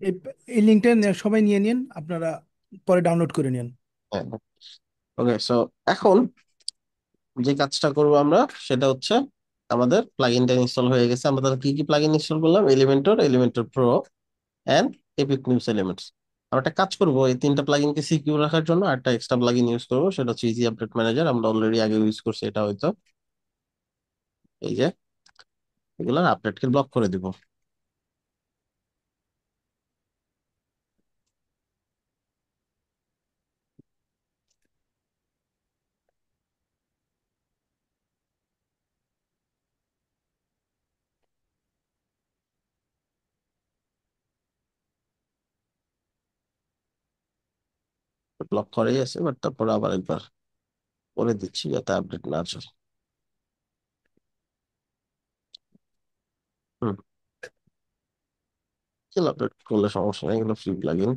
এই এই লিঙ্কটা সবাই নিয়ে নিন আপনারা, পরে ডাউনলোড করে নিন। হ্যাঁ। ওকে, সো এখন যে কাজটা করবো আমরা সেটা হচ্ছে, আমাদের প্লাগইনটা ইনস্টল হয়ে গেছে। আমরা তাহলে কি কি প্লাগইন ইনস্টল করলাম? Elementor, Elementor pro, and Epic News Elements. আমরা একটা কাজ করবো, এই তিনটা প্লাগইনকে সিকিউর রাখার জন্য একটা এক্সট্রা প্লাগইন ইউজ করবো, সেটা হচ্ছে ইজি আপডেট ম্যানেজার। আমরা অলরেডি আগে ইউজ করছি এটা হয়তো। এই যে এগুলোর আপডেটকে ব্লক করে দিব। ব্লক করেই আছে, বাট তারপর আবার একবার করে দিচ্ছি যাতে আপডেট না চলে। হুম, এগুলো আপডেট করলে সমস্যা নেই, এগুলো ফ্রি প্লাগইন।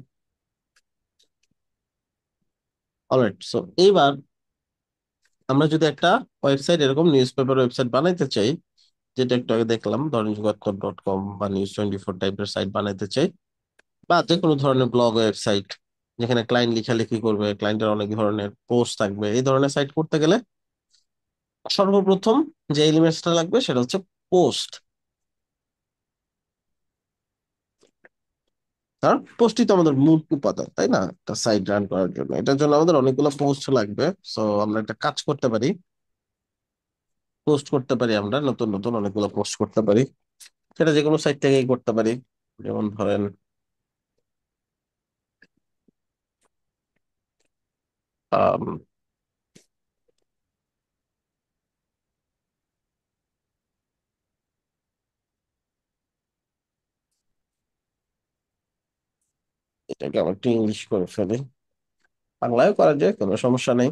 অলরাইট, সো এইবার আমরা যদি একটা ওয়েবসাইট, এরকম নিউজ পেপার ওয়েবসাইট বানাইতে চাই, যেটা একটু আগে দেখলাম, ধরেন যুগান্তর.কম বা নিউজ 24 টাইপের সাইট বানাইতে চাই, বা যে কোনো ধরনের ব্লগ ওয়েবসাইট যেখানে ক্লায়েন্ট লেখালেখি করবে, ক্লায়েন্টের অনেক ধরনের পোস্ট থাকবে, এই ধরনের সাইট করতে গেলে সর্বপ্রথম যে এলিমেন্টসটা লাগবে সেটা হচ্ছে পোস্ট। কারণ পোস্টই তো আমাদের মূল উপাদান, তাই না, একটা সাইট রান করার জন্য। এটার জন্য আমাদের অনেকগুলো পোস্ট লাগবে। সো আমরা একটা কাজ করতে পারি, পোস্ট করতে পারি, আমরা নতুন নতুন অনেকগুলো পোস্ট করতে পারি। সেটা যে কোনো সাইট থেকেই করতে পারি। যেমন ধরেন আম, এটাকে আমরা একটু ইংলিশ করে ফেলি, বাংলায় করা যায়, কোনো সমস্যা নেই।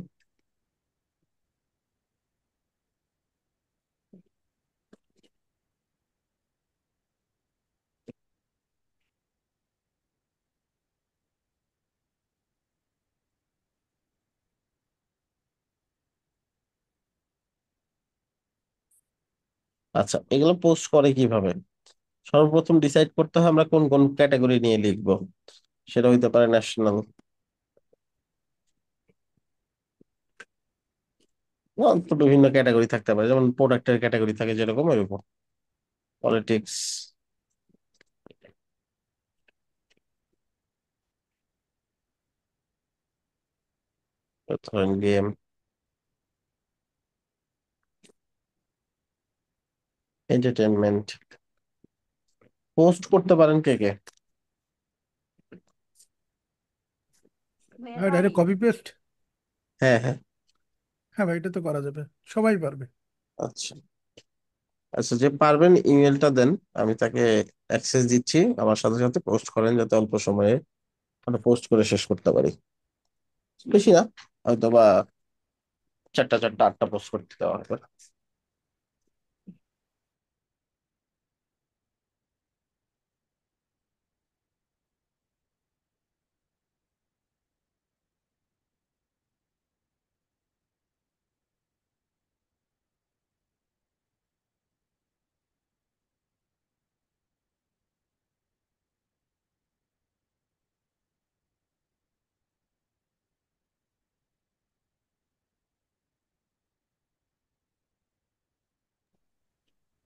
আচ্ছা, এগুলো পোস্ট করে কিভাবে? সর্বপ্রথম ডিসাইড করতে হয় আমরা কোন কোন ক্যাটাগরি নিয়ে লিখবো। সেটা হইতে পারে ন্যাশনাল, তো বিভিন্ন ক্যাটাগরি থাকতে পারে, যেমন প্রোডাক্টের ক্যাটাগরি থাকে যেরকম এরকম, পলিটিক্স, ধরেন গেম, এন্টারটেনমেন্ট। পোস্ট করতে পারেন কে কে? Direct copy paste. হ্যাঁ, হ্যাঁ। হ্যাঁ ভাই, এটা তো করা যাবে, সবাই পারবে। আচ্ছা, আচ্ছা, যে পারবেন ইমেলটা দেন, আমি তাকে অ্যাক্সেস দিচ্ছি, আমার সাথে সাথে পোস্ট করেন যাতে অল্প সময়ে আমরা পোস্ট করে শেষ করতে পারি। বেশি না, হয়তো বা চারটা চারটা আটটা পোস্ট করতে দেওয়া হবে।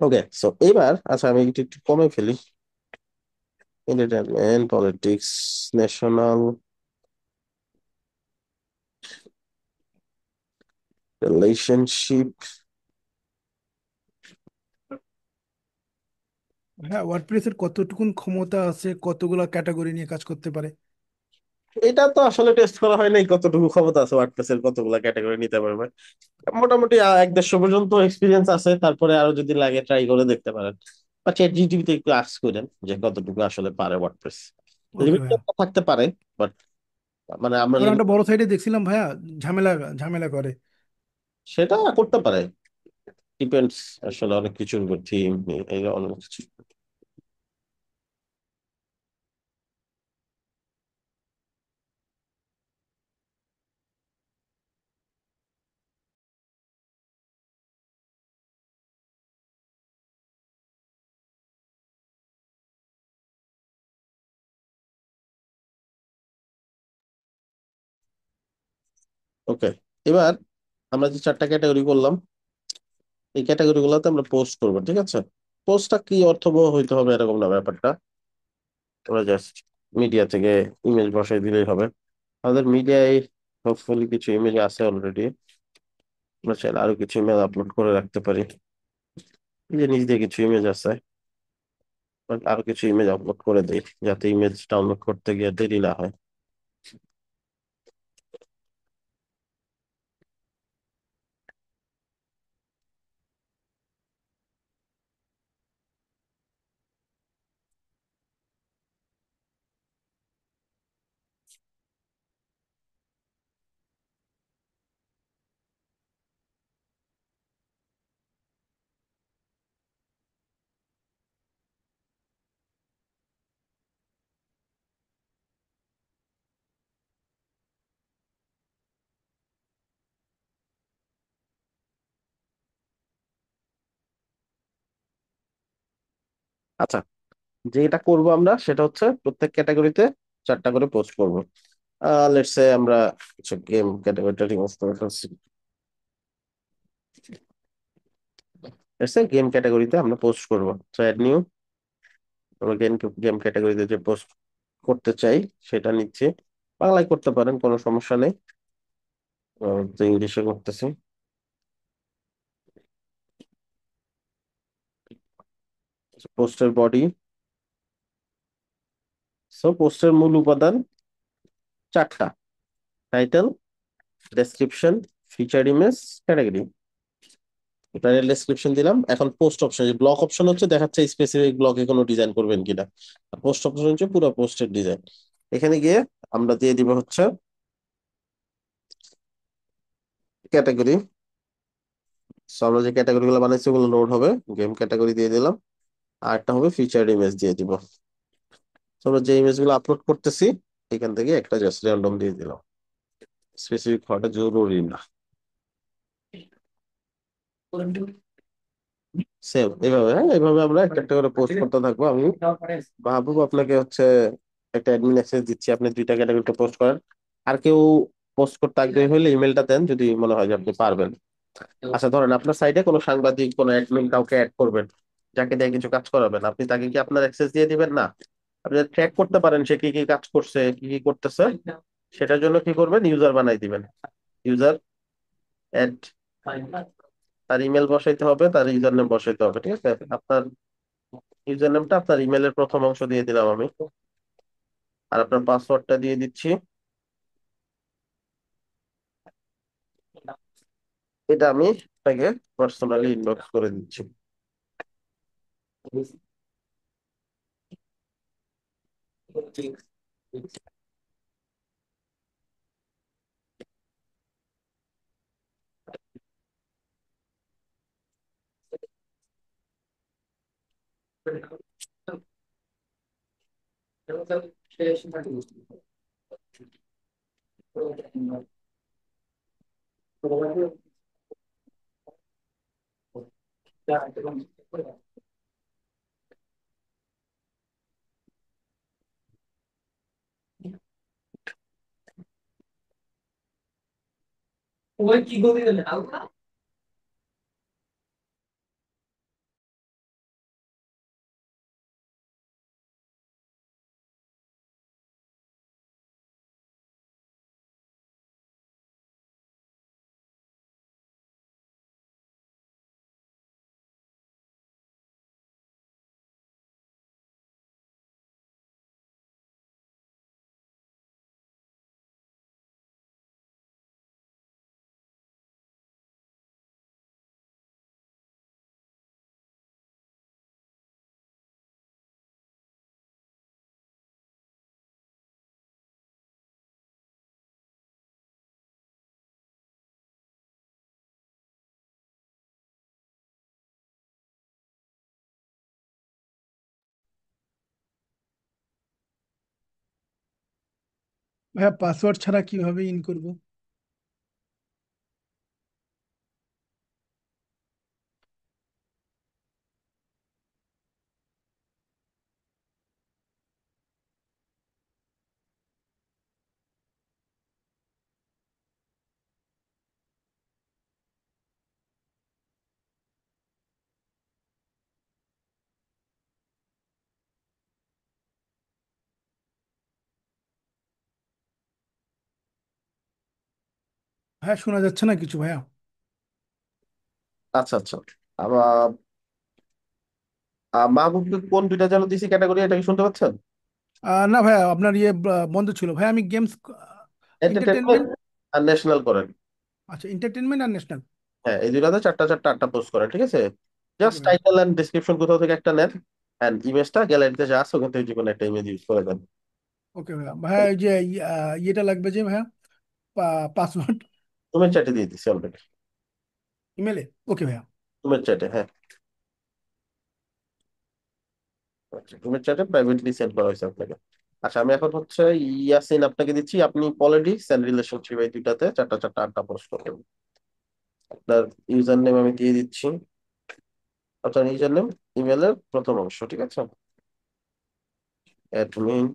ওকে, সো এইবার আচ্ছা আমি একটু একটু কমে ফেলি। Entertainment, politics, national, relationship. হ্যাঁ, ওয়ার্ডপ্রেসের কতটুকুন ক্ষমতা আছে, কতগুলো ক্যাটাগরি নিয়ে কাজ করতে পারে। এটা তো আসলে টেস্ট করা হয় নাই কতটুকু ক্ষমতা আছে ওয়ার্ডপ্রেস এর, কতগুলা ক্যাটাগরি নিতে পারবে। মোটামুটি 1-1.5 পর্যন্ত এক্সপিরিয়েন্স আছে, তারপরে আরো যদি লাগে ট্রাই করে দেখতে পারেন, বা চ্যাট জিটিপিতে একটু আস্ক করেন যে কতটুকু আসলে পারে ওয়ার্ডপ্রেস। ওকে লিমিট ভাইয়া। থাকতে পারে, বাট মানে আমরা কারণ লিমিট একটা বড় সাইডে দেখছিলাম ভাইয়া, ঝামেলা ঝামেলা করে। সেটা করতে পারে। ডিপেন্ডস আসলে অনেক কিছুর উপর, থিম, এই অনেক কিছু। ওকে, এবার আমরা যে চারটা ক্যাটাগরি করলাম, এই ক্যাটাগরি গুলোতে আমরা পোস্ট করবো, ঠিক আছে? পোস্টটা কি অর্থবহ হইতে হবে এরকম না ব্যাপারটা, আমরা জাস্ট মিডিয়া থেকে ইমেজ বসাই দিলেই হবে। আমাদের মিডিয়ায় হোপফুলি কিছু ইমেজ আছে অলরেডি, আমরা চাইলে আরো কিছু ইমেজ আপলোড করে রাখতে পারি। এই যে নিচ দিয়ে কিছু ইমেজ আছে, আরো কিছু ইমেজ আপলোড করে দিই যাতে ইমেজ ডাউনলোড করতে গিয়ে দেরি না হয়। আচ্ছা, যেটা করব আমরা সেটা হচ্ছে প্রত্যেক ক্যাটাগরিতে চারটা করে পোস্ট করব। লেটস সে আমরা কিছু গেম ক্যাটাগরিটা রিমুভ করে ফেলছি। লেটস সে গেম ক্যাটাগরিতে আমরা পোস্ট করব। সো অ্যাড নিউ, আমরা গেম গেম ক্যাটাগরিতে যে পোস্ট করতে চাই সেটা নিচ্ছি। বাংলায় করতে পারেন, কোনো সমস্যা নেই। তো ইংলিশে করতেছি। পোস্টের বডি, সো পোস্টের মূল উপাদান চারটা: title, description, feature image, category. Panel description দিলাম। এখন পোস্ট অপশন, ব্লক অপশন হচ্ছে দেখাচ্ছে স্পেসিফিক ব্লকে কোনো ডিজাইন করবেন কিনা, আর পোস্ট অপশন হচ্ছে পুরো পোস্টের ডিজাইন। এখানে গিয়ে আমরা দিয়ে দিব হচ্ছে ক্যাটাগরি। সো আমরা যে ক্যাটাগরি গুলো বানাইছি ওগুলো লোড হবে, গেম ক্যাটাগরি দিয়ে দিলাম। আর একটা হবে ফিচার ইমেজ দিয়ে দিব। তো আমরা যে ইমেজ গুলো আপলোড করতেছি এখান থেকে একটা জাস্ট র্যান্ডম দিয়ে দিলাম, স্পেসিফিক হওয়াটা জরুরি না। সেম এইভাবে, হ্যাঁ এইভাবে আমরা একটা একটা করে পোস্ট করতে থাকবো। আমি মাহবুব আপনাকে হচ্ছে একটা অ্যাডমিন অ্যাক্সেস দিচ্ছি, আপনি দুইটা ক্যাটাগরিতে পোস্ট করেন। আর কেউ পোস্ট করতে আগ্রহী হলে ইমেলটা দেন যদি মনে হয় যে আপনি পারবেন। আচ্ছা ধরেন আপনার সাইডে কোনো সাংবাদিক, কোনো অ্যাডমিন কাউকে অ্যাড করবেন, যাকে দিয়ে কিছু কাজ করাবেন, আপনি তাকে কি আপনার অ্যাক্সেস দিয়ে দিবেন? না, আপনি ট্র্যাক করতে পারেন সে কি কি কাজ করছে, কি কি করতেছে। সেটার জন্য কি করবেন, ইউজার বানাই দিবেন। ইউজার অ্যাড, তার ইমেল বসাইতে হবে, তার ইউজার নেম বসাইতে হবে, ঠিক আছে? আপনার ইউজার নেমটা আপনার ইমেলের প্রথম অংশ দিয়ে দিলাম আমি, আর আপনার পাসওয়ার্ডটা দিয়ে দিচ্ছি। এটা আমি আপনাকে পার্সোনালি ইনবক্স করে দিচ্ছি। ভাইয়া পাসওয়ার্ড ছাড়া কিভাবে ইন করব? হ্যাঁ, শোনা যাচ্ছে না কিছু ভাইয়া। আচ্ছা আচ্ছা। আবার মাহবুবকে কোন দুইটা যেন দিছি ক্যাটাগরি, এটা কি শুনতে পাচ্ছেন? না ভাইয়া, আপনার ইয়ে বন্ধ ছিল ভাইয়া। আমি গেমস, এন্টারটেনমেন্ট এন্টারটেনমেন্ট। আর ন্যাশনাল করেন। আচ্ছা, এন্টারটেনমেন্ট আর ন্যাশনাল। হ্যাঁ, এই দুইটাতে চারটা চারটা আটটা পোস্ট করেন, ঠিক আছে? ওকে জাস্ট ভাইয়া। টাইটেল এন্ড ডেসক্রিপশন কোথাও থেকে একটা নেন, এন্ড ইমেজটা গ্যালারিতে যা আছে ওখান থেকে যে কোনো একটা ইমেজ ইউজ করে দেন। ওকে ভাইয়া। ভাইয়া এই যে ইয়েটা লাগবে যে ভাইয়া, পাসওয়ার্ড। রুমের চ্যাটে দিয়ে দিছি অলরেডি। ইমেলে। ওকে ভাইয়া। রুমের চ্যাটে, হ্যাঁ। রুমের চ্যাটে প্রাইভেটলি সেন্ড করা হয়েছে আপনাকে। আচ্ছা, আমি এখন হচ্ছে ইয়াসিন আপনাকে দিচ্ছি, আপনি পলিটিক্স এন্ড রিলেশনশিপ এই দুইটাতে চারটা চারটা আটটা পোস্ট করবেন। আপনার ইউজার নেম আমি দিয়ে দিচ্ছি। আপনার ইউজার নেম ইমেলের প্রথম অংশ, ঠিক আছে? অ্যাডমিন।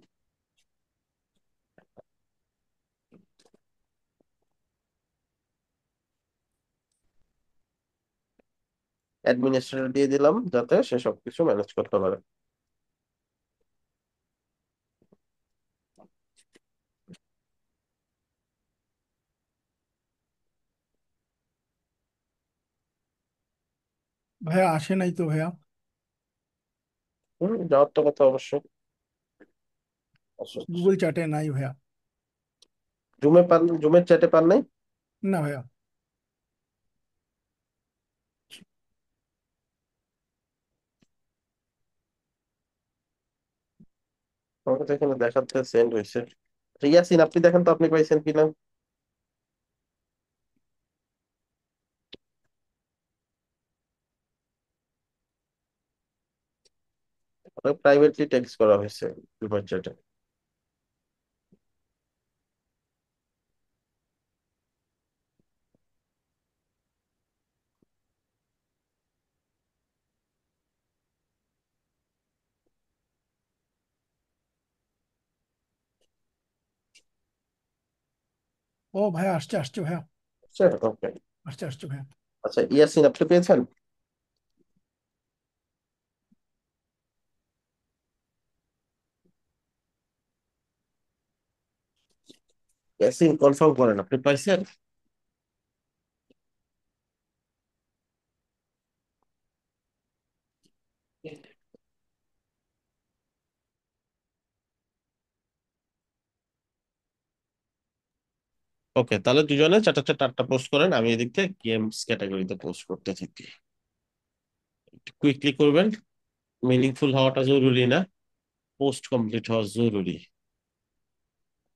অ্যাডমিনিস্ট্রেটর দিয়ে দিলাম যাতে সে সবকিছু ম্যানেজ করতে পারে। ভাইয়া আসে নাই তো ভাইয়া। যাওয়ার তো কথা অবশ্যই। আচ্ছা, গুগল চ্যাটে নাই ভাইয়া। জুমে পান, জুমের চ্যাটে পান নাই? না ভাইয়া। আমাকে তো এখানে দেখাচ্ছে সেন্ড হয়েছে। আচ্ছা, ইয়াসিন আপনি দেখেন তো আপনি পাইছেন কিনা। প্রাইভেটলি টেক্সট করা হয়েছে জুমের চ্যাটে। ও ভাইয়া, আসছে আসছে ভাইয়া। ওকে। আসছে আসছে ভাইয়া। আচ্ছা, ইয়াসিন আপনি পেয়েছেন? ইয়াসিন কনফার্ম করেন আপনি পাইছেন। ওকে, তাহলে দুজনে চারটা চারটা আটটা পোস্ট করেন, আমি এদিক থেকে গেমস ক্যাটাগরিতে পোস্ট করতে থাকি। একটু কুইকলি করবেন, মিনিংফুল হওয়াটা জরুরি না, পোস্ট কমপ্লিট হওয়া জরুরি।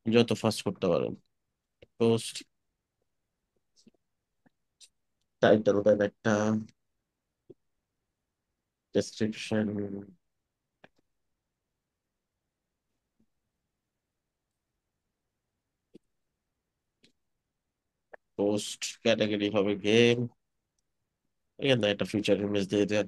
যত ফাস্ট করতে পারেন পোস্ট। টাইটেল দেন একটা, ডেসক্রিপশন, পোস্ট ক্যাটাগরি হবে গেম, এখানে একটা ফিচার ইমেজ দিয়ে দেন।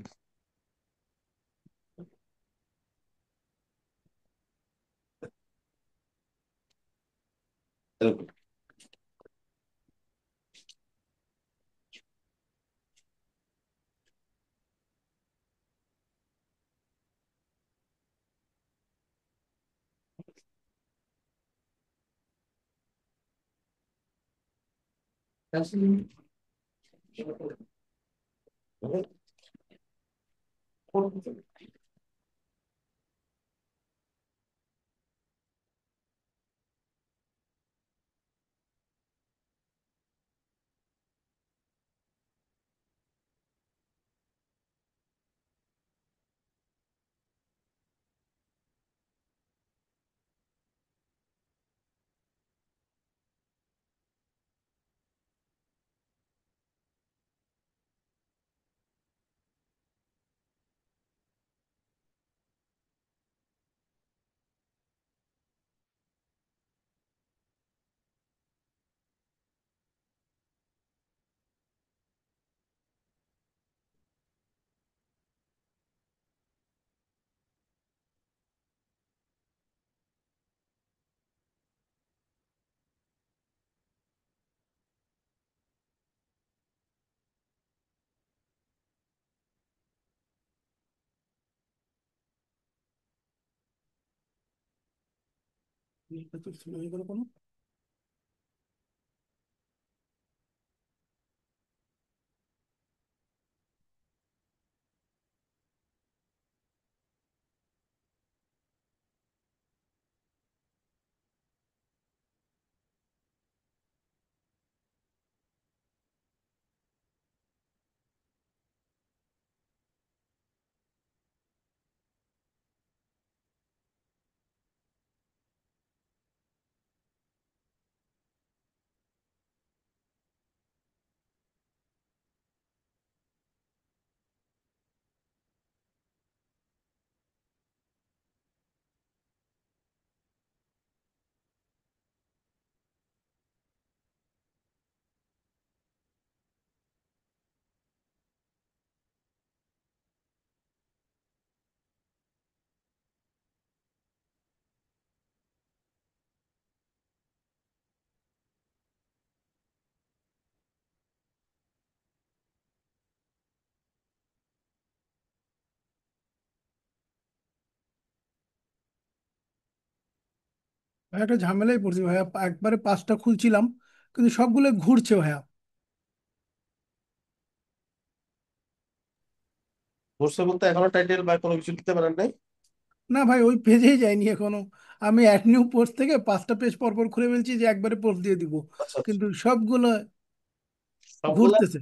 এটা তো ছিল এগুলো কোনো। ভাই একটা ঝামেলায় পড়ছি ভাইয়া, একবারে 5টা খুলছিলাম কিন্তু সবগুলো ঘুরছে ভাইয়া। কোর্সে বলতে এখনো টাইটেল বা কোনো কিছু দিতে পারেন নাই? না ভাই, ওই পেজেই যায়নি এখনো। আমি অ্যাড নিউ পোস্ট থেকে 5টা পেজ পরপর খুলে ফেলছি যে একবারে পোস্ট দিয়ে দিব, আচ্ছা আচ্ছা। কিন্তু সবগুলো সবগুলা ঘুরতেছে।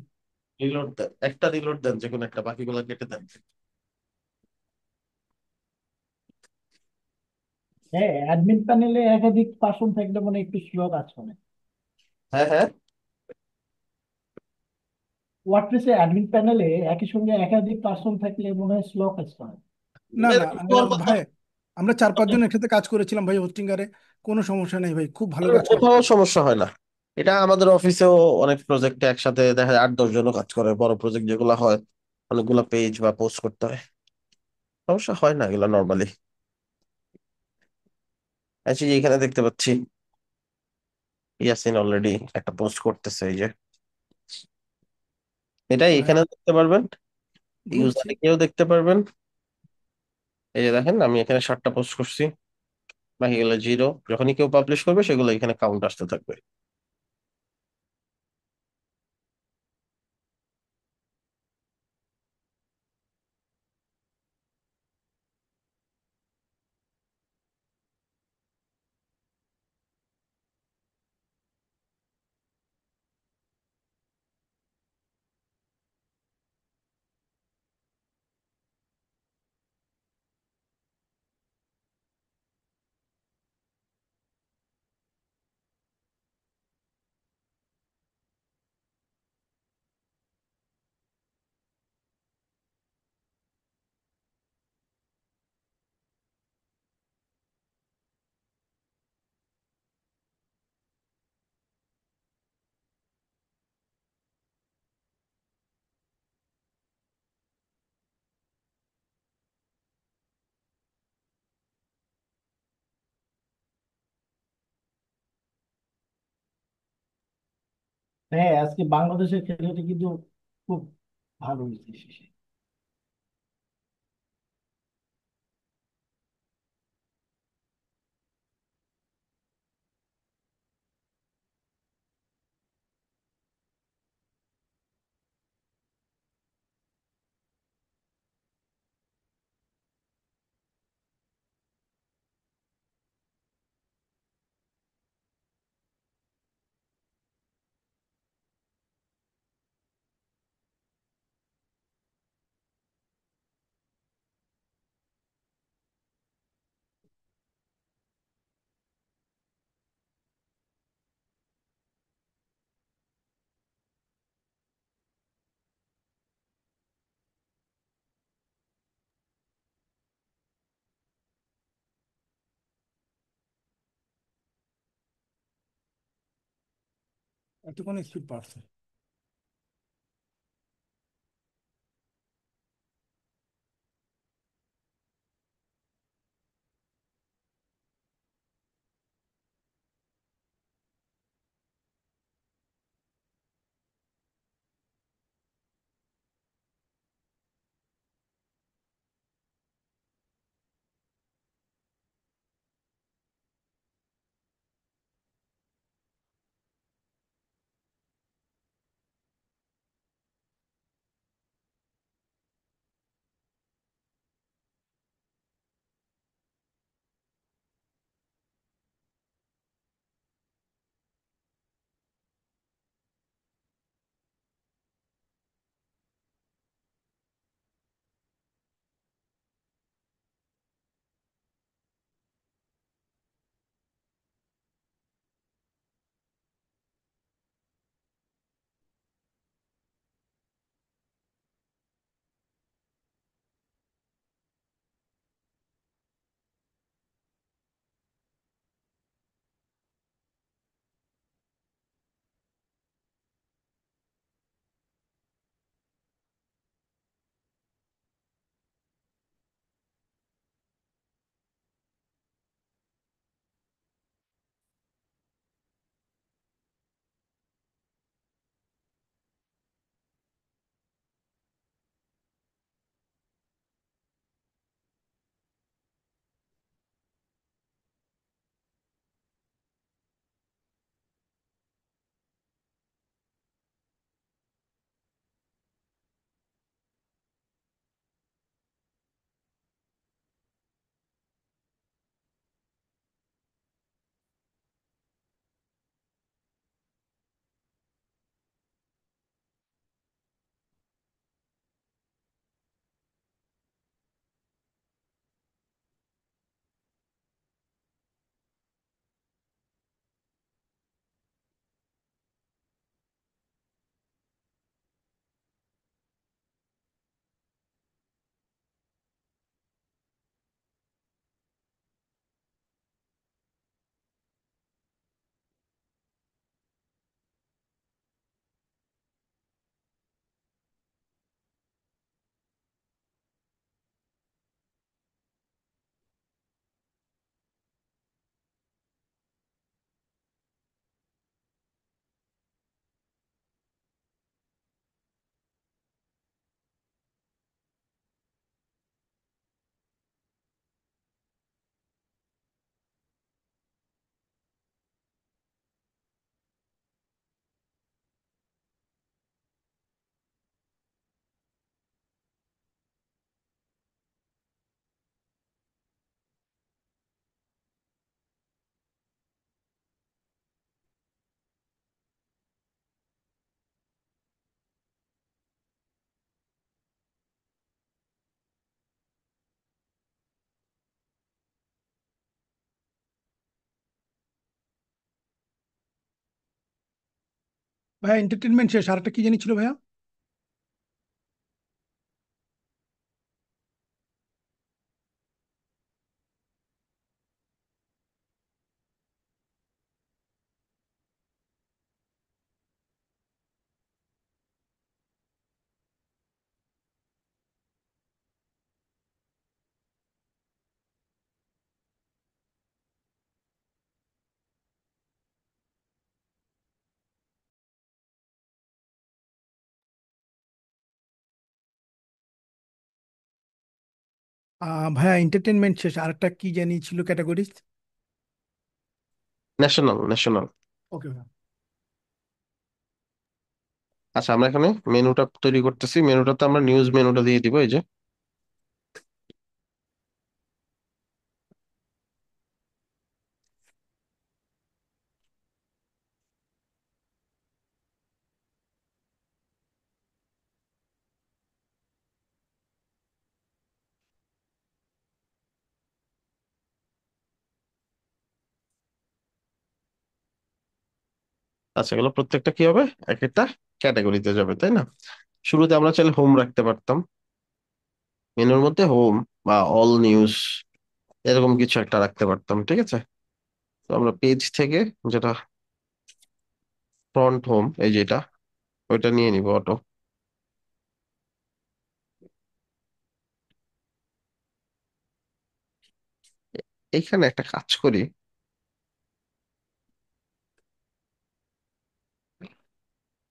রিলোড দেন, একটা রিলোড দেন, যে কোনো একটা, বাকিগুলা কেটে দেন। হ্যাঁ, অ্যাডমিন প্যানেলে একাধিক পার্সন থাকলে মানে একটু স্লো কাজ করে। হ্যাঁ হ্যাঁ। ওয়ার্ডপ্রেসে অ্যাডমিন প্যানেলে একই সঙ্গে একাধিক পার্সন থাকলে মনে হয় স্লো কাজ করে। না না, এরকম হওয়ার কথা। ভাই আমরা 4-5 জন একসাথে কাজ করেছিলাম ভাই হোস্টিংয়ারে, কোনো সমস্যা নেই ভাই, খুব ভালো কাজ করে। কোথাও সমস্যা হয় না। এটা আমাদের অফিসেও অনেক প্রজেক্টে একসাথে দেখা যায় 8-10 জনও কাজ করে, বড় প্রজেক্ট যেগুলো হয়, অনেকগুলো পেজ বা পোস্ট করতে হয়, সমস্যা হয় না এগুলো নর্মালি। আচ্ছা, যে এখানে দেখতে পাচ্ছি ইয়াসিন অলরেডি একটা পোস্ট করতেছে, এই যে এটাই ভাইয়া এখানে দেখতে পারবেন, ঘুরছে। ইউজারে কেউ দেখতে পারবেন। এই যে দেখেন, আমি এখানে 7টা পোস্ট করছি, বাকিগুলো জিরো। যখনই কেউ পাবলিশ করবে সেগুলো এখানে কাউন্ট আসতে থাকবে। হ্যাঁ, আজকে বাংলাদেশের খেলাটা কিন্তু খুব ভালো হয়েছে শেষে। এতক্ষণ স্পিড বাড়ছে। ভাইয়া এন্টারটেনমেন্ট শেষ, আরেকটা কি জানি ছিল ভাইয়া? ভাইয়া এন্টারটেনমেন্ট শেষ, আরেকটা কি জানি ছিল ক্যাটাগরিজ। National, national. ওকে ভাইয়া। আচ্ছা, আমরা এখানে মেনুটা তৈরি করতেছি। মেনুটাতে আমরা নিউজ মেনুটা দিয়ে দিব, এই যে। আচ্ছা, এগুলো প্রত্যেকটা কি হবে, এক একটা ক্যাটাগরিতে যাবে, তাই না? শুরুতে আমরা চাইলে হোম রাখতে পারতাম, মেনুর মধ্যে হোম বা অল নিউজ এরকম কিছু একটা রাখতে পারতাম, ঠিক আছে? তো আমরা পেজ থেকে যেটা ফ্রন্ট হোম, এই যেটা, ওইটা নিয়ে নিব অটো। এইখানে একটা কাজ করি,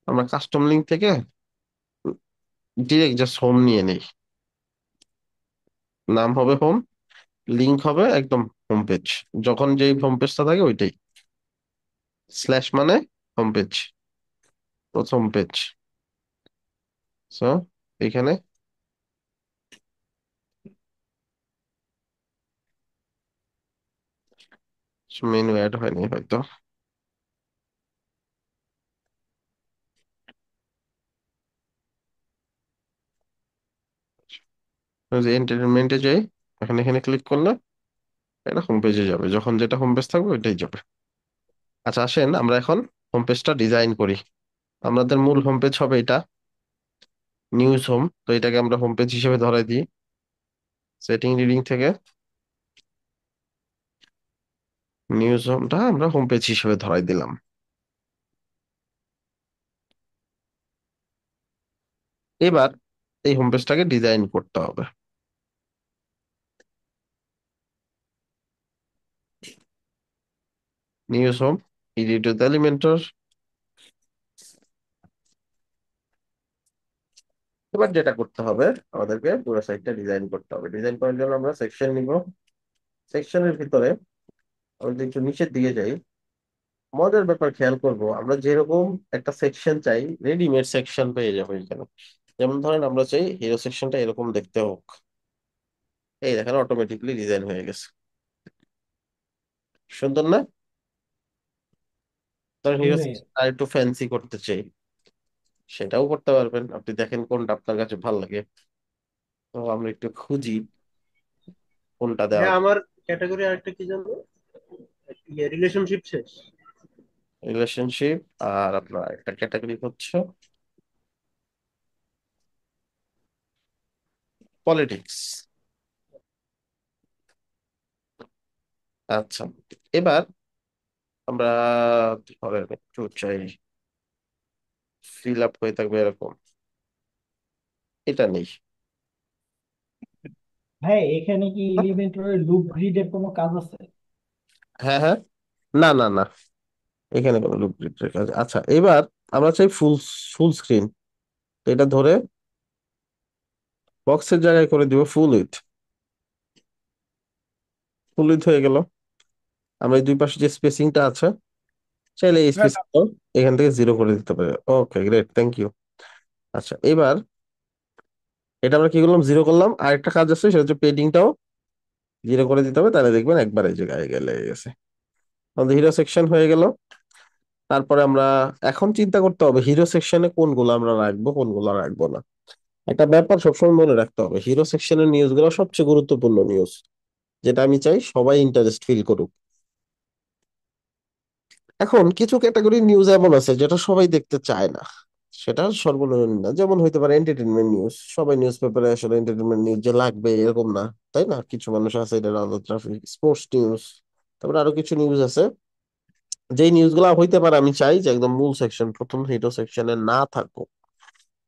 আমরা কাস্টম লিঙ্ক থেকে ডিরেক্ট জাস্ট হোম নিয়ে নেই। নাম হবে হোম, লিংক হবে একদম হোম পেজ। যখন যেই হোম পেজটা থাকে ওইটাই, স্ল্যাশ মানে হোম পেজ, প্রথম পেজ। সো এখানে মেনু অ্যাড হয়নি হয়তো। এন্টারটেনমেন্টে যাই, এখানে এখানে ক্লিক করলে এটা হোম পেজে যাবে, যখন যেটা হোম পেজ থাকবে ওইটাই যাবে। আচ্ছা, আসেন আমরা এখন হোম পেজটা ডিজাইন করি। আমাদের মূল হোম পেজ হবে এটা, নিউজ হোম। তো এটাকে আমরা হোম পেজ হিসেবে ধরাই দিই। সেটিং রিডিং থেকে নিউজ হোমটা আমরা হোম পেজ হিসেবে ধরাই দিলাম। এবার এই হোম পেজটাকে ডিজাইন করতে হবে। News home, edit with Elementor. এবার যেটা করতে হবে, আমাদেরকে পুরো সাইটটা ডিজাইন করতে হবে। ডিজাইন করার জন্য আমরা সেকশন নিব। সেকশনের ভিতরে আমরা যদি একটু নিচের দিকে যাই, মজার ব্যাপার খেয়াল করব, আমরা যেরকম একটা সেকশন চাই রেডিমেড সেকশন পেয়ে যাবো এখানে। যেমন ধরেন আমরা চাই হিরো সেকশনটা এরকম দেখতে হোক, এই দেখেন অটোমেটিকলি ডিজাইন হয়ে গেছে। সুন্দর না? ধরেন জি হিরো ভাইয়া। সেকশন আর একটু ফ্যান্সি করতে চাই, সেটাও করতে পারবেন। আপনি দেখেন কোনটা আপনার কাছে ভালো লাগে। তো আমরা একটু খুঁজি কোনটা দেওয়া হ্যাঁ, আমার ক্যাটাগরি আরেকটা কি জানো, রিলেশনশিপ শেষ। রিলেশনশিপ। আর আপনার একটা ক্যাটাগরি হচ্ছে পলিটিক্স। আচ্ছা, এবার আমরা ধরেন একটু চাই ফিল আপ হয়ে থাকবে এরকম, এটা নেই। ভাই এখানে কি এলিমেন্টরের লুপ গ্রিডের কোনো কাজ আছে? হ্যাঁ, হ্যাঁ। না, না, না, এখানে কোনো লুপ গ্রিডের কাজ। আচ্ছা, এবার আমরা চাই ফুল ফুল স্ক্রিন। এটা ধরে বক্সের জায়গায় করে দিব ফুল উইথ। ফুল উইথ হয়ে গেল। আমরা এই দুই পাশে যে স্পেসিংটা আছে, চাইলে এই ভাইয়া, স্পেসিং এখান থেকে জিরো করে দিতে পারে। ওকে, গ্রেট, থ্যাংক ইউ। আচ্ছা, এবার এটা আমরা কি করলাম, জিরো করলাম। আরেকটা কাজ আছে, সেটা হচ্ছে পেডিংটাও জিরো করে দিতে হবে, তাহলে দেখবেন একবার এই জায়গায় লেগে গেছে। আমাদের হিরো সেকশন হয়ে গেল। তারপরে আমরা এখন চিন্তা করতে হবে হিরো সেকশনে কোনগুলো আমরা রাখবো, কোনগুলো রাখবো না। একটা ব্যাপার সবসময় মনে রাখতে হবে, হিরো সেকশনের নিউজ গুলো সবচেয়ে গুরুত্বপূর্ণ নিউজ, যেটা আমি চাই সবাই ইন্টারেস্ট ফিল করুক। এখন কিছু ক্যাটাগরি নিউজ এমন আছে যেটা সবাই দেখতে চায় না, সেটা সর্বজনীন না। যেমন হইতে পারে এন্টারটেনমেন্ট নিউজ, সবাই নিউজ পেপারে আসলে এন্টারটেনমেন্ট নিউজ যে লাগবে এরকম না, তাই না? কিছু মানুষ আছে এটা আলাদা ট্রাফিক, স্পোর্টস নিউজ, তারপরে আরো কিছু নিউজ আছে যেই নিউজ গুলা হইতে পারে আমি চাই যে একদম মূল সেকশন, প্রথম হিটো সেকশনে না থাকুক।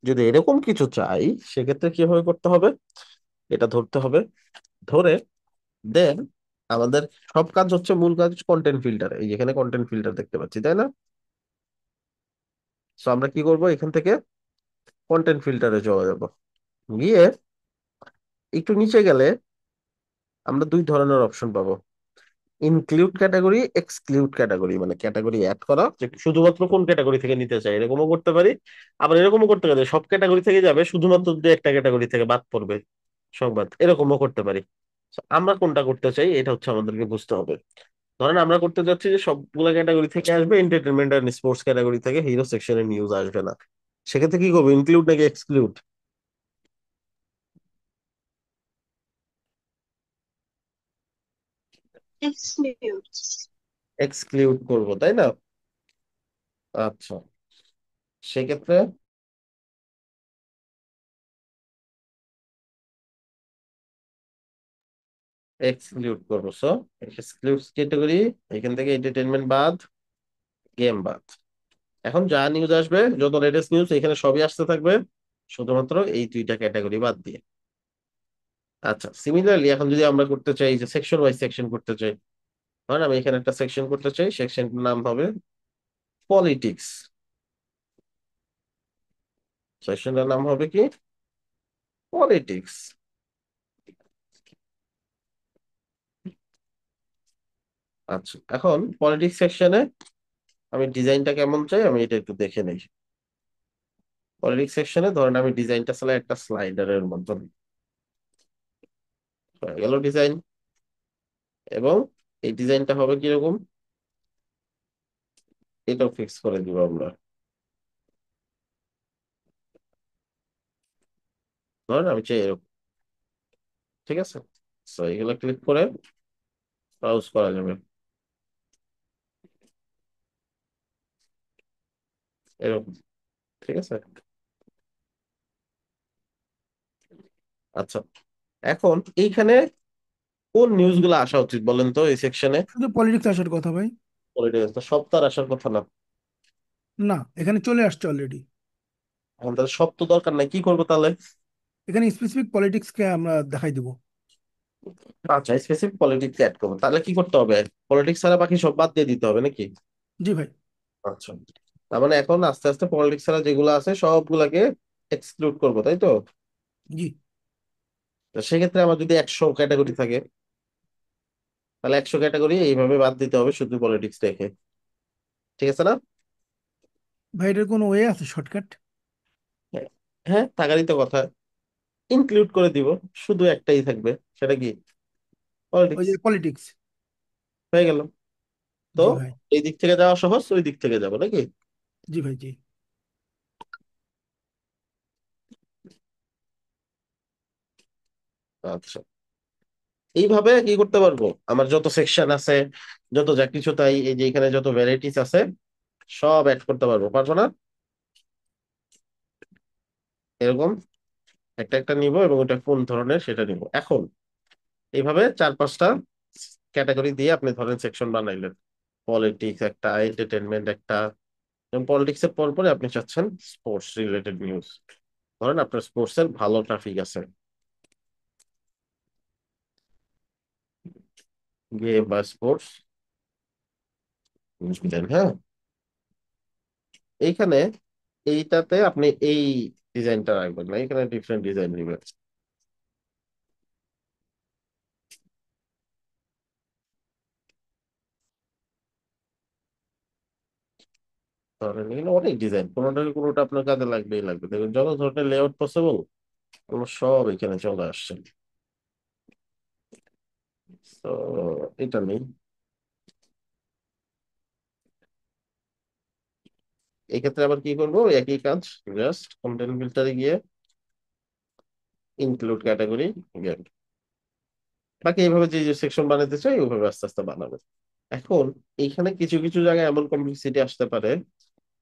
যদি এরকম কিছু চাই, সেক্ষেত্রে কিভাবে করতে হবে, এটা ধরতে হবে। ধরে দেন আমাদের সব কাজ হচ্ছে, মূল কাজ কন্টেন্ট ফিল্টার। এই যেখানে কন্টেন্ট ফিল্টার দেখতে পাচ্ছি, তাই না? তো আমরা কি করব, এখান থেকে কন্টেন্ট ফিল্টারে চলে যাব। গিয়ে একটু নিচে গেলে আমরা দুই ধরনের অপশন পাবো। ইনক্লুড ক্যাটাগরি, এক্সক্লুড ক্যাটাগরি, মানে ক্যাটাগরি অ্যাড করা, যে শুধুমাত্র কোন ক্যাটাগরি থেকে নিতে চাই এরকমও করতে পারি। আবার এরকমও করতে পারি সব ক্যাটাগরি থেকে যাবে, শুধুমাত্র দু একটা ক্যাটাগরি থেকে বাদ পড়বে সংবাদ, এরকমও করতে পারি। So, আমরা কোনটা করতে চাই এটা হচ্ছে আমাদেরকে বুঝতে হবে। ধরেন আমরা করতে যাচ্ছি যে সবগুলা ক্যাটাগরি থেকে আসবে, এন্টারটেনমেন্ট এন্ড স্পোর্টস ক্যাটাগরি থেকে হিরো সেকশনের নিউজ আসবে না। সেক্ষেত্রে কি করবো, ইনক্লুড নাকি এক্সক্লুড? Exclude. এক্সক্লুড করব, তাই না? আচ্ছা, সেক্ষেত্রে এক্সক্লুড করবো। সো এক্সক্লুড ক্যাটাগরি, এখান থেকে এন্টারটেনমেন্ট বাদ, গেম বাদ। এখন যা নিউজ আসবে, যত লেটেস্ট নিউজ, এখানে সবই আসতে থাকবে, শুধুমাত্র এই দুইটা ক্যাটাগরি বাদ দিয়ে। আচ্ছা, সিমিলারলি এখন যদি আমরা করতে চাই যে সেকশন ওয়াইজ সেকশন করতে চাই, ধরেন আমি এখানে একটা সেকশন করতে চাই, সেকশনটার নাম হবে পলিটিক্স। সেকশনটার নাম হবে কি, পলিটিক্স। আচ্ছা, এখন পলিটিক্স সেকশনে আমি ডিজাইনটা কেমন চাই আমি এটা একটু দেখে নেই। পলিটিক্স সেকশনে ধরেন আমি ডিজাইনটা চালাই একটা স্লাইডারের মতন, হয়ে গেল ডিজাইন। এবং এই ডিজাইনটা হবে কিরকম, এটাও ফিক্স করে দিব আমরা। ধরেন আমি চাই এরকম, ঠিক আছে? তো এগুলো ক্লিক করে ব্রাউজ করা যাবে এরকম, ঠিক আছে? আচ্ছা, এখন এইখানে কোন নিউজ গুলো আসা উচিত বলেন তো এই সেকশনে? শুধু পলিটিক্স আসার কথা ভাই। পলিটিক্স সব তার আসার কথা না। না, এখানে চলে আসছে অলরেডি। এখন তাহলে সব তো দরকার নাই, কি করবো তাহলে? এখানে স্পেসিফিক পলিটিক্সকে আমরা দেখাই দিব। আচ্ছা, স্পেসিফিক পলিটিক্স অ্যাড করবো, তাহলে কি করতে হবে? পলিটিক্স ছাড়া বাকি সব বাদ দিয়ে দিতে হবে নাকি? জি ভাই। আচ্ছা, তার মানে এখন আস্তে আস্তে পলিটিক্স ছাড়া যেগুলো আছে সবগুলাকে এক্সক্লুড করবো, তাই তো? জি তো সেক্ষেত্রে আমার যদি 100 ক্যাটাগরি থাকে, তাহলে 100 ক্যাটাগরি এইভাবে বাদ দিতে হবে শুধু পলিটিক্স রেখে, ঠিক আছে না? ভাই, এটার কোনো ওয়ে আছে শর্টকাট? হ্যাঁ, হ্যাঁ, থাকারই তো কথা। ইনক্লুড করে দিব, শুধু একটাই থাকবে, সেটা কি, ওই পলিটিক্স। যে পলিটিক্স। হয়ে গেল। তো জি ভাই। এই দিক থেকে যাওয়া সহজ, ওই দিক থেকে যাবো নাকি? জি ভাই। জি। আচ্ছা, এইভাবে কি করতে পারবো, আমার যত সেকশন আছে, যত যা কিছু, তাই এই যে এখানে যত ভ্যারাইটিস আছে সব অ্যাড করতে পারবো, পারবো না? এরকম একটা একটা নিব এবং ওটা কোন ধরনের সেটা নিব। এখন এইভাবে চার পাঁচটা ক্যাটাগরি দিয়ে আপনি ধরেন সেকশন বানাইলেন। পলিটিক্স একটা, এন্টারটেনমেন্ট একটা, পলিটিক্স এর পর পরে আপনি চাচ্ছেন স্পোর্টস রিলেটেড নিউজ। ধরেন আপনার স্পোর্টস এর ভালো ট্রাফিক আছে, গেম বা স্পোর্টস নিউজ দিলেন, হ্যাঁ। এইখানে এইটাতে আপনি এই ডিজাইনটা রাখবেন না, এখানে ডিফারেন্ট ডিজাইন নেবেন। ধরেন এখানে অনেক ডিজাইন, কোনোটা কোনোটা আপনার কাজে লাগবেই লাগবে। দেখুন যত ধরনের লেআউট পসিবল ওগুলো সব এখানে চলে আসছে। তো এটা নেই, এই ক্ষেত্রে আবার কি করবো, একই কাজ, জাস্ট কন্টেন্ট ফিল্টারে গিয়ে ইনক্লুড ক্যাটাগরি, বাকি এইভাবে যে যে সেকশন বানাতে চাই ওইভাবে আস্তে আস্তে বানাবে। এখন এইখানে কিছু কিছু জায়গায় এমন কমপ্লেক্সিটি আসতে পারে,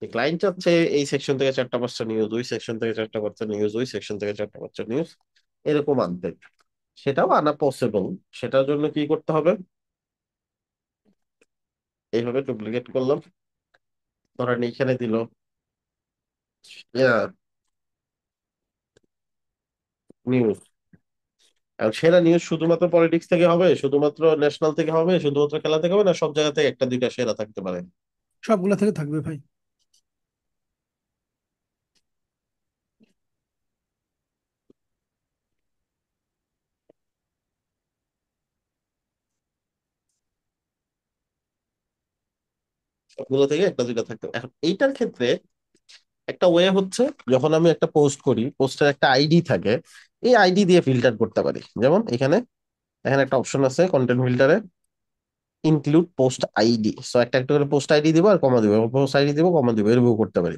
ক্লায়েন্ট চাচ্ছে এই সেকশন থেকে 4টা 5টা নিউজ, ওই সেকশন থেকে 4টা 5টা নিউজ, ওই সেকশন থেকে 4টা 5টা নিউজ, এরকম আনতে। সেটাও আনা পসিবল। সেটার জন্য কি করতে হবে? এইভাবে ডুপ্লিকেট করলাম, ধরেন এইখানে দিল নিউজ। আর সেরা নিউজ শুধুমাত্র পলিটিক্স থেকে হবে, শুধুমাত্র ন্যাশনাল থেকে হবে, শুধুমাত্র খেলা থেকে হবে, না সব জায়গা থেকে 1টা 2টা সেরা থাকতে পারে? সবগুলা থেকে থাকবে ভাই। সবগুলো থেকে 1টা 2টা থাকতে পারে। এখন এইটার ক্ষেত্রে একটা ওয়ে হচ্ছে, যখন আমি একটা পোস্ট করি, পোস্টের একটা আইডি থাকে, এই আইডি দিয়ে ফিল্টার করতে পারি। যেমন এখানে এখানে একটা অপশন আছে কন্টেন্ট ফিল্টারে, ইনক্লুড পোস্ট আইডি। সো একটা একটা করে পোস্ট আইডি দিব আর কমা দিব, পোস্ট আইডি দিব কমা দিব, এরকম করতে পারি।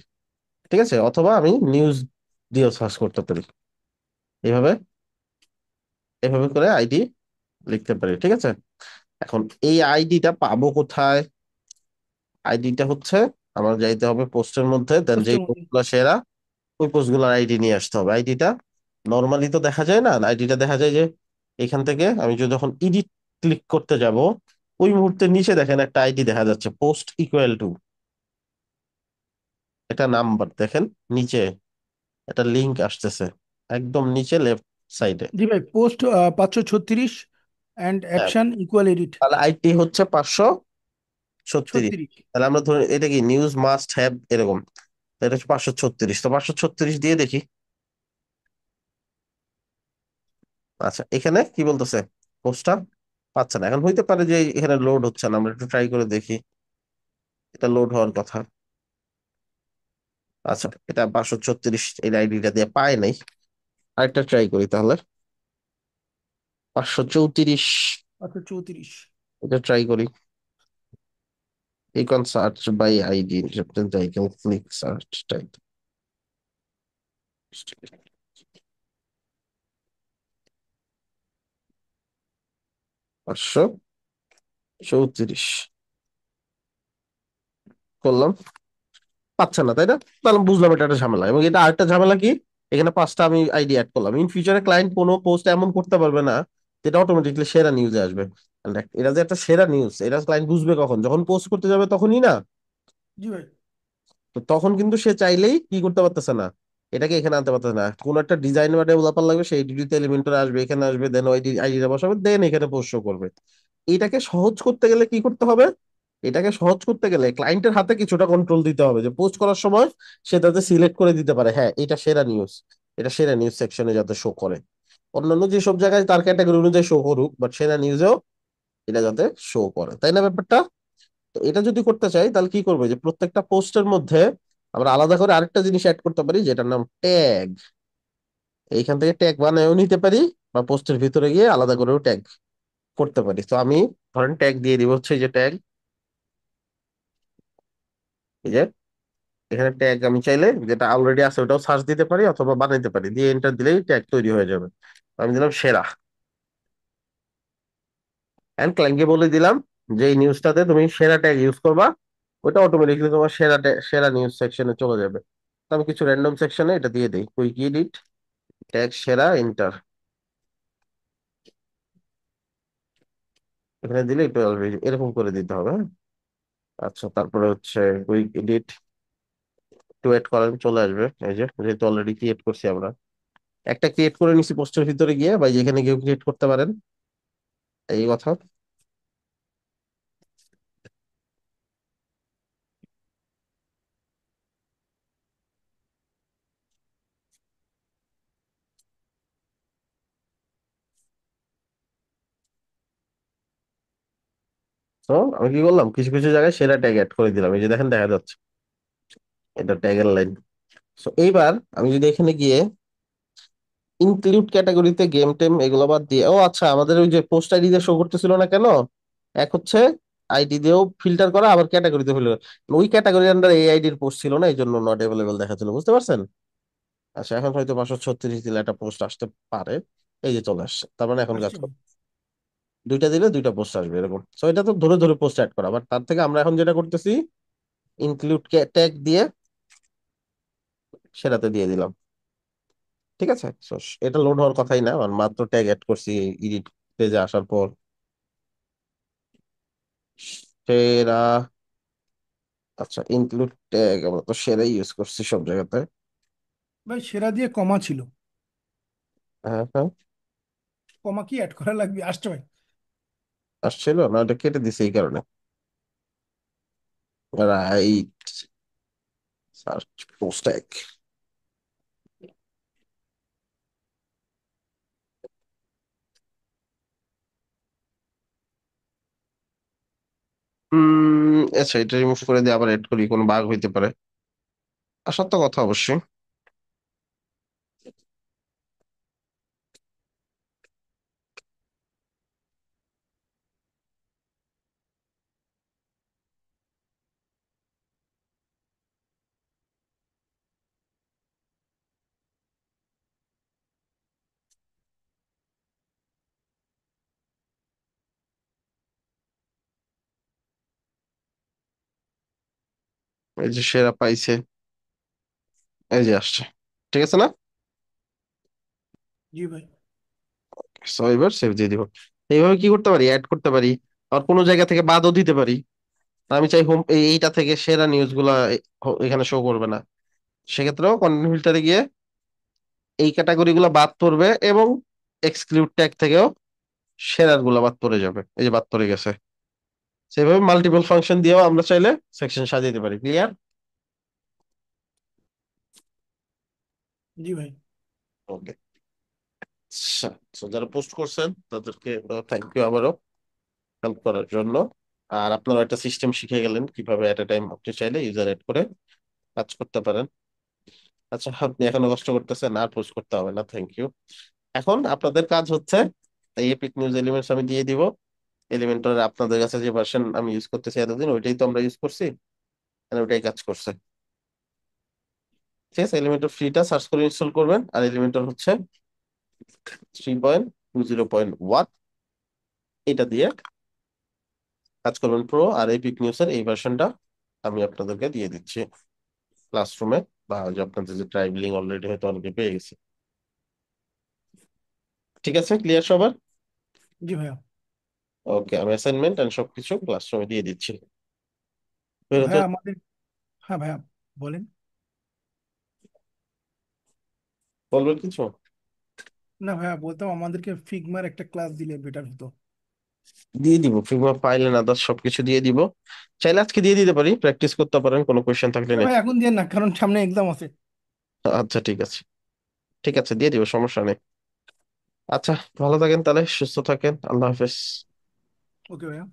ঠিক আছে? অথবা আমি নিউজ দিয়েও সার্চ করতে পারি। এইভাবে এভাবে করে আইডি লিখতে পারি। ঠিক আছে? এখন এই আইডিটা পাবো কোথায়? আইডিটা হচ্ছে আমার যাইতে হবে পোস্টের মধ্যে, দেন যেই পোস্টের মধ্যে। পোস্টগুলো সেরা ওই পোস্টগুলোর আইডি নিয়ে আসতে হবে। আইডিটা নর্মালি তো দেখা যায় না, আইডিটা দেখা যায় যে এখান থেকে আমি যদি যখন এডিট ক্লিক করতে যাব, ওই মুহূর্তে নিচে দেখেন একটা আইডি দেখা যাচ্ছে, পোস্ট ইকুয়াল টু একটা নাম্বার, দেখেন নিচে একটা লিংক আসতেছে একদম নিচে লেফট সাইডে। জি ভাই, পোস্ট 536 অ্যান্ড হ্যাঁ, অ্যাকশন ইকুয়াল এডিট তাহলে আইডি হচ্ছে 536। 36। তাহলে আমরা ধরি এটা কি নিউজ মাস্ট হ্যাভ এরকম, এটা হচ্ছে 536, তো 536 দিয়ে দেখি। আচ্ছা, এখানে কি বলতেছে? পোস্টটা পাচ্ছে না। এখন হইতে পারে যে এখানে লোড হচ্ছে না, আমরা একটু ট্রাই করে দেখি। এটা লোড হওয়ার কথা। আচ্ছা, এটা 536 এই আইডিটা দিয়ে পায় নাই। আরেকটা ট্রাই করি তাহলে। 534, 534। এটা ট্রাই করি। You can search by ID. Sometimes I can click search type. 534 করলাম, পাচ্ছে না, তাই না? তাহলে বুঝলাম এটা একটা ঝামেলা। এবং এটা আরেকটা ঝামেলা কি, এখানে 5টা আমি আইডি অ্যাড করলাম। ইন ফিউচারে ক্লায়েন্ট কোনো পোস্ট এমন করতে পারবে না যেটা অটোমেটিকলি সেরা নিউজে আসবে। And এটা যে একটা সেরা নিউজ, এটা ক্লায়েন্ট বুঝবে কখন? যখন পোস্ট করতে যাবে তখনই না। জি ভাই। তো তখন কিন্তু সে চাইলেই কি করতে পারতেছে না, এটাকে এখানে আনতে পারতেছে না। কোন একটা ডিজাইন বা ডেভেলপার লাগবে, সেই ডিডিতে এলিমেন্টর আসবে, এখানে আসবে, দেন ওই আইডিটা বসাবে, দেন এখানে পোস্ট শো করবে। এটাকে সহজ করতে গেলে কি করতে হবে? এটাকে সহজ করতে গেলে ক্লায়েন্টের হাতে কিছুটা কন্ট্রোল দিতে হবে, যে পোস্ট করার সময় সে তাতে সিলেক্ট করে দিতে পারে, হ্যাঁ এটা সেরা নিউজ, এটা সেরা নিউজ সেকশনে যাতে শো করে। অন্যান্য যেসব জায়গায় তার ক্যাটাগরি অনুযায়ী শো করুক, বাট সেরা নিউজেও এটা যাতে শো করে, তাই না ব্যাপারটা? তো এটা যদি করতে চাই তাহলে কি করবো, যে প্রত্যেকটা পোস্টের মধ্যে আমরা আলাদা করে আরেকটা জিনিস অ্যাড করতে পারি, যেটার নাম ট্যাগ। এইখান থেকে ট্যাগ বানায়ও নিতে পারি, বা পোস্টের ভিতরে গিয়ে আলাদা করেও ট্যাগ করতে পারি। তো আমি ধরেন ট্যাগ দিয়ে দিব হচ্ছে এই যে ট্যাগ, এই যে এখানে ট্যাগ আমি চাইলে যেটা অলরেডি আছে ওটাও সার্চ দিতে পারি, অথবা বানাইতে পারি, দিয়ে এন্টার দিলেই ট্যাগ তৈরি হয়ে যাবে। আমি দিলাম সেরা, এন্ড ক্লায়েন্টকে বলে দিলাম যে এই নিউজটাতে তুমি সেরা ট্যাগ ইউজ করবা, ওটা অটোমেটিকলি তোমার সেরা নিউজ সেকশনে চলে যাবে। তো আমি কিছু র্যান্ডম সেকশনে এটা দিয়ে দিই, কুইক এডিট ট্যাগ সেরা, এন্টার। এখানে দিলে একটু এরকম করে দিতে হবে, হ্যাঁ? আচ্ছা, তারপরে হচ্ছে কুইক এডিট টু এড করেন, চলে আসবে। এই যে যেহেতু অলরেডি ক্রিয়েট করছি আমরা, একটা ক্রিয়েট করে নিছি পোস্টের ভিতরে গিয়ে, বা যেখানে গিয়ে ক্রিয়েট করতে পারেন, এই কথা। তো আমি কি করলাম, কিছু কিছু জায়গায় সেরা ট্যাগ অ্যাড করে দিলাম, এই যে দেখেন দেখা যাচ্ছে এটা ট্যাগের লাইন। তো এইবার আমি যদি এখানে গিয়ে ইনক্লুড ক্যাটাগরিতে গেম টেম এগুলো বাদ দিয়ে, ও আচ্ছা, আমাদের ওই যে পোস্ট আইডি দিয়ে শো করতেছিল না কেন, এক হচ্ছে আইডি দিয়েও ফিল্টার করা, আবার ক্যাটাগরিতে ফিল্টার। ওই ক্যাটাগরির আন্ডার এই আইডির পোস্ট ছিল না, এই জন্য নট অ্যাভেলেবল দেখাচ্ছিল, বুঝতে পারছেন? আচ্ছা, এখন হয়তো 536 দিলে একটা পোস্ট আসতে পারে। এই যে চলে আসছে, তার মানে এখন কাজ আসছে। করবে। দুইটা দিলে দুইটা পোস্ট আসবে এরকম। সো এটা তো ধরে ধরে পোস্ট অ্যাড করা, বাট তার থেকে আমরা এখন যেটা করতেছি ইনক্লুড ট্যাগ দিয়ে সেটাতে দিয়ে দিলাম। ঠিক আছে, So, এটা লোড হওয়ার কথাই না, আমার মাত্র ট্যাগ অ্যাড করছি এডিট পেজে আসার পর। সেরা, আচ্ছা ইনক্লুড ট্যাগ আমরা তো সেরাই ইউজ করছি সব জায়গাতে। ভাই সেরা দিয়ে কমা ছিল, হ্যাঁ হ্যাঁ, কমা কি অ্যাড করা লাগবে? আসছে ভাই। আসছিল না, ওটা কেটে দিছে এই কারণে। Right, search post tag. আচ্ছা এটা রিমুভ করে দিয়ে আবার এড করি, কোনো বাগ হইতে পারে, আসার তো কথা অবশ্যই। এই যে সেরা পাইছে, এই যে আসছে, ঠিক আছে না? জি ভাই। সো এবার সেভ দিয়ে দিব। এইভাবে কি করতে পারি, অ্যাড করতে পারি, আর কোনো জায়গা থেকে বাদও দিতে পারি। আমি চাই হোম এইটা থেকে সেরা নিউজ গুলা এখানে শো করবে না, সেক্ষেত্রেও কন্টেন্ট ফিল্টারে গিয়ে এই ক্যাটাগরি গুলা বাদ পড়বে, এবং এক্সক্লুড ট্যাগ থেকেও সেরার গুলা বাদ পড়ে যাবে, এই যে বাদ পড়ে গেছে। সেভাবে মাল্টিপল ফাংশন দিয়েও আমরা চাইলে সেকশন সাজাতে পারি। ক্লিয়ার? জি ভাই। ওকে, আচ্ছা, so যারা পোস্ট করছেন তাদেরকে থ্যাংক ইউ আবারও হেল্প করার জন্য। আর আপনারা একটা সিস্টেম শিখে গেলেন কিভাবে এট এ টাইম আপনি চাইলে ইউজার এড করে কাজ করতে পারেন। আচ্ছা, আপনি এখনো কষ্ট করতেছেন, আর পোস্ট করতে হবে না, থ্যাংক ইউ। এখন আপনাদের কাজ হচ্ছে এই এপিক নিউজ এলিমেন্টস আমি দিয়ে দিব। এলিমেন্টর আপনাদের কাছে যে ভার্সন আমি ইউজ করতেছি এতদিন, ওইটাই তো আমরা ইউজ করছি, মানে ওইটাই কাজ করছে। ঠিক আছে, এলিমেন্টর ফ্রিটা সার্চ করে ইনস্টল করবেন, আর এলিমেন্টর হচ্ছে 3.20.1, এটা দিয়ে কাজ করবেন প্রো। আর এপিক নিউজ এর এই ভার্সনটা আমি আপনাদেরকে দিয়ে দিচ্ছি ক্লাসরুমে, বা যে আপনাদের যে ড্রাইভ লিঙ্ক অলরেডি হয়তো অনেকে পেয়ে গেছে। ঠিক আছে, ক্লিয়ার সবার? জি ভাইয়া। ওকে, আমি অ্যাসাইনমেন্ট এন্ড সবকিছু ক্লাসরুমে দিয়ে দিচ্ছি। বের হতে ভাইয়া আমাদের, হ্যাঁ ভাইয়া বলেন। বলবেন কিছু? না ভাইয়া, বলতাম আমাদেরকে ফিগমার একটা ক্লাস দিলে বেটার হতো। দিয়ে দিব, ফিগমা ফাইল এন্ড আদার্স সবকিছু দিয়ে দিব। চাইলে আজকে দিয়ে দিতে পারি, প্র্যাকটিস করতে পারেন কোনো কোয়েশ্চেন থাকলে না ভাই নেক্সট। এখন দিয়ে না, কারণ সামনে এক্সাম আছে। আচ্ছা ঠিক আছে, ঠিক আছে দিয়ে দিব, সমস্যা নেই। আচ্ছা, ভালো থাকেন তাহলে, সুস্থ থাকেন, আল্লাহ হাফেজ। ওকে ভাইয়া।